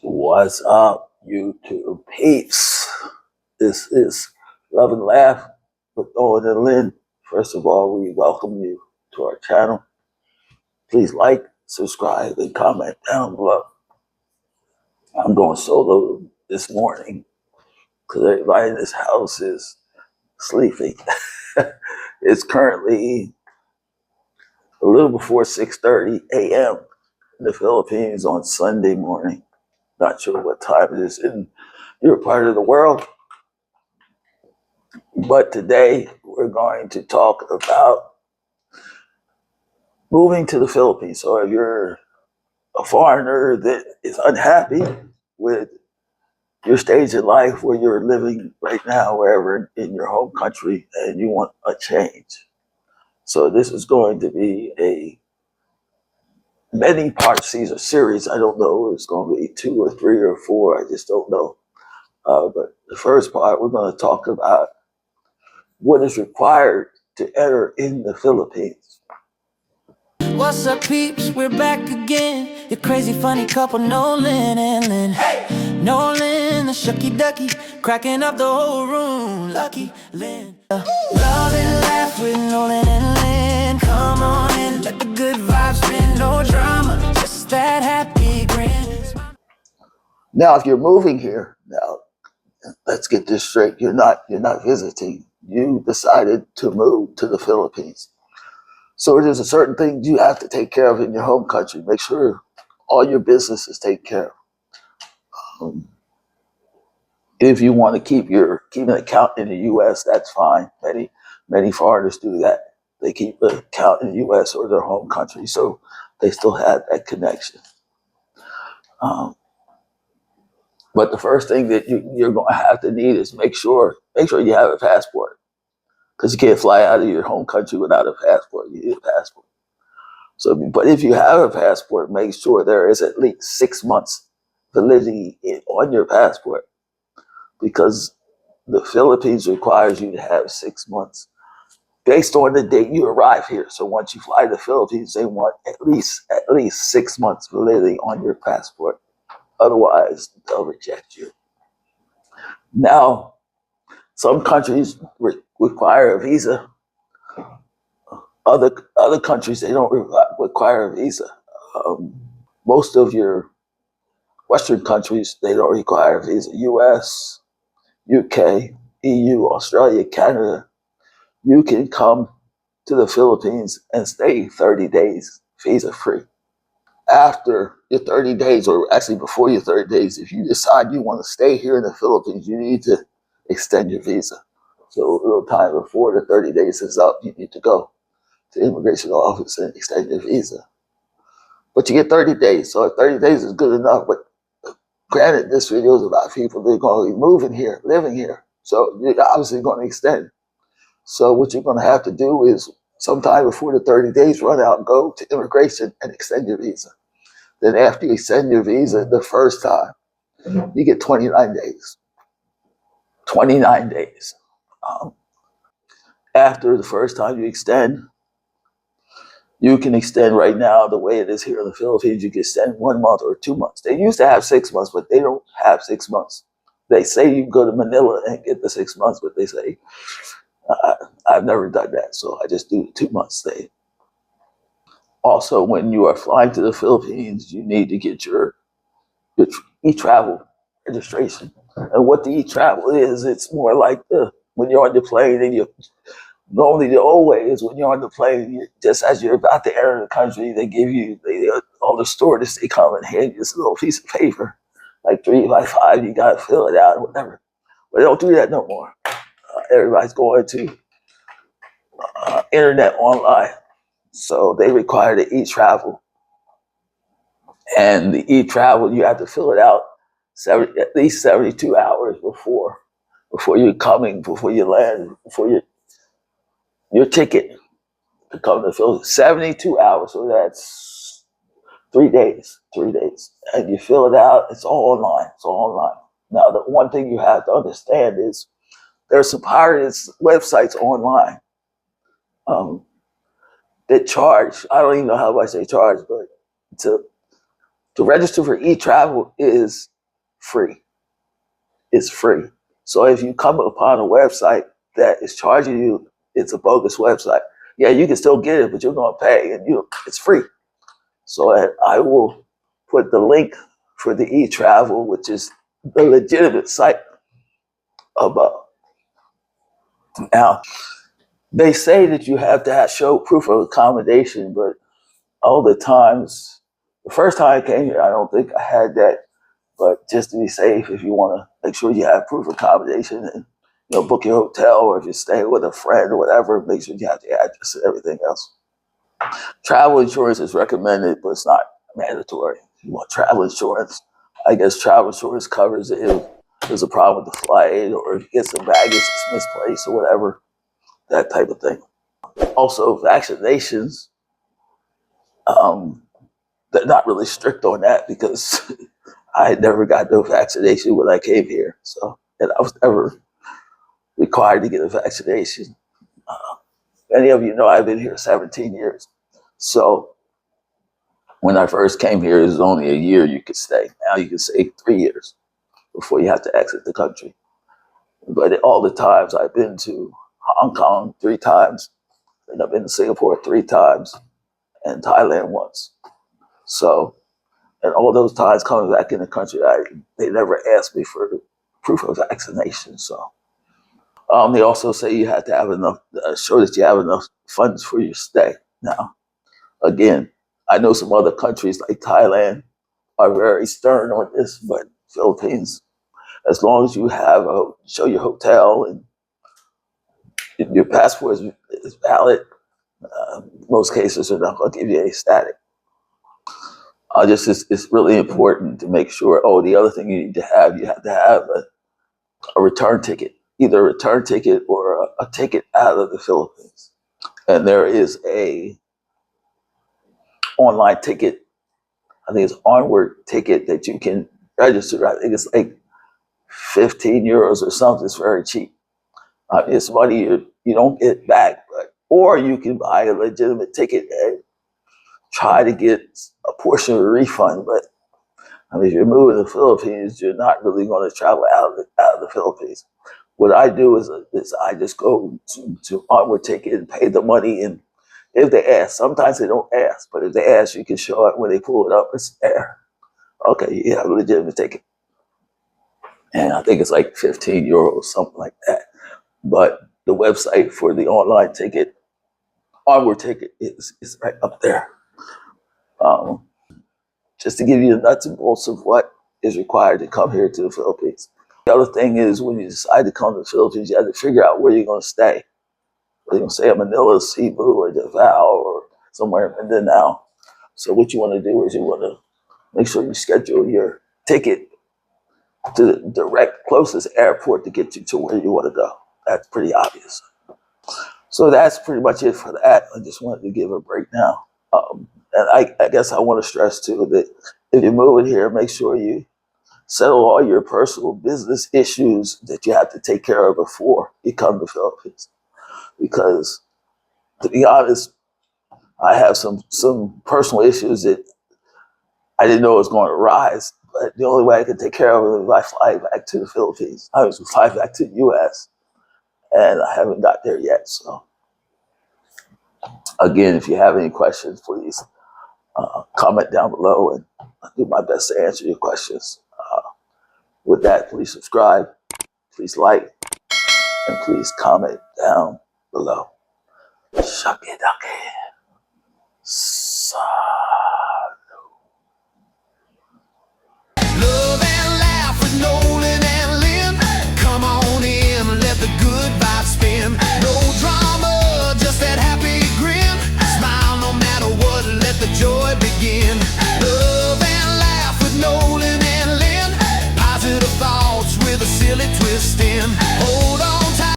What's up, YouTube peeps? This is Love and Laugh with Owen and Lynn. First of all, we welcome you to our channel. Please like, subscribe, and comment down below. I'm going solo this morning because everybody in this house is sleeping. It's currently a little before 6:30 a.m. in the Philippines on Sunday morning. Not sure what time it is in your part of the world. But today we're going to talk about moving to the Philippines. So if you're a foreigner that is unhappy with your stage in life where you're living right now, wherever in your home country, and you want a change. So this is going to be a many part series. I don't know if it's going to be 2 or 3 or 4. I just don't know. But the first part, we're going to talk about what is required to enter in the Philippines. What's up, peeps? We're back again. Your crazy, funny couple, Nolan and Lynn. Hey! Nolan, the shucky ducky, cracking up the whole room. Lucky Lynn. Love and laugh with Nolan and Lynn. Come on in, let the good vibes spin. No drama, just that happy grin. Now, if you're moving here, now let's get this straight. You're not visiting. You decided to move to the Philippines. So there's a certain things you have to take care of in your home country. Make sure all your business is taken care of. If you want to keep an account in the U.S., that's fine. Many foreigners do that. They keep an account in the U.S. or their home country, so they still have that connection. But the first thing that you're going to have to need is make sure you have a passport, because you can't fly out of your home country without a passport. You need a passport. So, but if you have a passport, make sure there is at least 6 months validity on your passport, because the Philippines requires you to have 6 months based on the date you arrive here. So once you fly to the Philippines, they want at least 6 months validity on your passport. Otherwise, they'll reject you. Now, some countries require a visa. Other countries, they don't require a visa. Most of your Western countries, they don't require a visa. US, UK, EU, Australia, Canada, you can come to the Philippines and stay 30 days visa free. After your 30 days, or actually before your 30 days, if you decide you want to stay here in the Philippines, you need to extend your visa. So a little time before the 30 days is up, you need to go to the immigration office and extend your visa. But you get 30 days, so 30 days is good enough. But granted, this video is about people that are going to be moving here, living here. So you're obviously going to extend. So what you're going to have to do is sometime before the 30 days run out, go to immigration and extend your visa. Then after you extend your visa the first time, you get 29 days. 29 days. After the first time you extend, you can extend right now the way it is here in the Philippines. You can extend 1 month or 2 months. They used to have 6 months, but they don't have 6 months. They say you can go to Manila and get the 6 months, but they say, I've never done that, so I just do the 2 month stay. Also, when you are flying to the Philippines, you need to get your e-travel registration. And what the e-travel is, it's more like when you're on the plane and normally the old way is when you're on the plane, just as you're about to enter the country, they give you, all the stewardess, they come and hand you this little piece of paper, like 3 by 5, you got to fill it out or whatever. But they don't do that no more. Everybody's going to internet online. So they require the e-travel. And the e-travel, you have to fill it out at least 72 hours before you're coming, before you land, before your ticket to come to the Philippines. 72 hours, so that's 3 days. 3 days. And you fill it out, it's all online. It's all online. Now, the one thing you have to understand is there's some pirated websites online that charge, I don't even know how much they charge, but to to register for e-travel is free. It's free. So if you come upon a website that is charging you, it's a bogus website. Yeah, you can still get it, but you're going to pay, and it's free. So I will put the link for the e-travel, which is the legitimate site, above. Now, they say that you have to show proof of accommodation, but all the times, the first time I came here, I don't think I had that. But just to be safe, if you want to make sure you have proof of accommodation and book your hotel, or if you're staying with a friend or whatever, make sure you have the address and everything else. Travel insurance is recommended, but it's not mandatory. If you want travel insurance, I guess travel insurance covers it if there's a problem with the flight, or if you get some baggage that's misplaced or whatever, that type of thing. Also, vaccinations, they're not really strict on that because I had never got no vaccination when I came here. So, and I was never required to get a vaccination. Many of you know I've been here 17 years. So when I first came here, it was only a year you could stay. Now you can stay 3 years before you have to exit the country. But all the times I've been to Hong Kong 3 times, and I've been to Singapore 3 times, and Thailand once. So, and all those times coming back in the country, they never asked me for proof of vaccination. So, they also say you have to have enough, show that you have enough funds for your stay. Now, again, I know some other countries like Thailand are very stern on this, but Philippines, as long as you have show your hotel and your passport is valid, most cases are not going to give you a static. It's really important to make sure. Oh, the other thing you have to have a return ticket, either a return ticket or a ticket out of the Philippines. And there is a online ticket, I think it's Onward ticket, that you can register. I think it's like 15 euros or something. It's very cheap. It's money you don't get back, or you can buy a legitimate ticket and try to get a portion of a refund. But if you're moving to the Philippines, you're not really going to travel out of the Philippines. What I do is I just go to Onward Ticket and pay the money. And if they ask, sometimes they don't ask, but if they ask, you can show it when they pull it up. It's there. Okay, you have a legitimate ticket. And I think it's like 15 euros, something like that. But the website for the online ticket, Onward Ticket, is right up there. Just to give you the nuts and bolts of what is required to come here to the Philippines. The other thing is, when you decide to come to the Philippines, you have to figure out where you're going to stay. Whether you're going to stay in Manila, Cebu, or Davao, or somewhere in Mindanao. So what you want to do is you want to make sure you schedule your ticket to the direct closest airport to get you to where you want to go. That's pretty obvious. So that's pretty much it for that. I just wanted to give a breakdown. And I guess I want to stress too that if you're moving here, make sure you settle all your personal business issues that you have to take care of before you come to the Philippines. Because to be honest, I have some personal issues that I didn't know was going to rise. But the only way I could take care of it was if I fly back to the Philippines. I was fly back to the U.S. and I haven't got there yet. So again, if you have any questions, please comment down below, and I'll do my best to answer your questions. With that, please subscribe, please like, and please comment down below. Shucky ducky.